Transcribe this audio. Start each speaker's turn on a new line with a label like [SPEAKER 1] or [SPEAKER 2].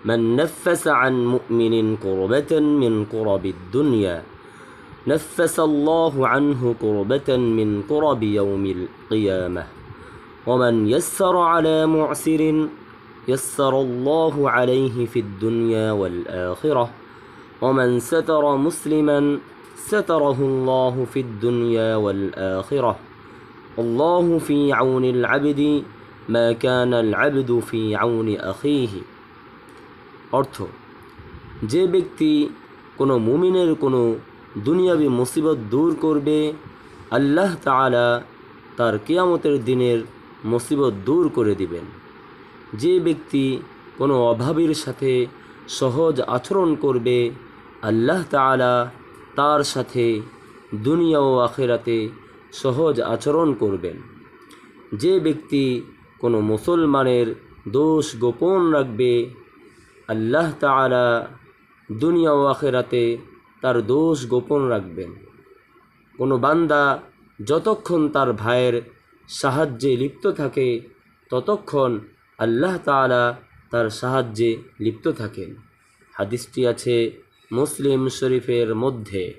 [SPEAKER 1] من نفس عن مؤمن كربة من كرب الدنيا نفس الله عنه كربة من كرب يوم القيامة ومن يسر على معسر يسر الله عليه في الدنيا والآخرة ومن ستر مسلما ستره الله في الدنيا والآخرة الله في عون العبد ما كان العبد في عون أخيه অর্থ যে ব্যক্তি কোনো মুমিনের কোনো দুনিয়াবি মুসিবত দূর করবে আল্লাহ তাআলা তার কিয়ামতের দিনের মুসিবত দূর করে দিবেন। যে ব্যক্তি কোনো অভাবীর সাথে সহজ আচরণ করবে আল্লাহ তাআলা তার সাথে দুনিয়া ও আখিরাতে সহজ আচরণ করবেন। যে ব্যক্তি কোনো মুসলমানের দোষ গোপন রাখবে আল্লাহ তাআলা দুনিয়া ও আখিরাতে তার দোষ গোপন রাখবেন। কোনো বান্দা যতক্ষণ তার ভাইয়ের সাহায্যে লিপ্ত থাকে ততক্ষণ আল্লাহ তাআলা তার সাহায্যে লিপ্ত থাকেন। হাদিসটি আছে মুসলিম শরীফের মধ্যে।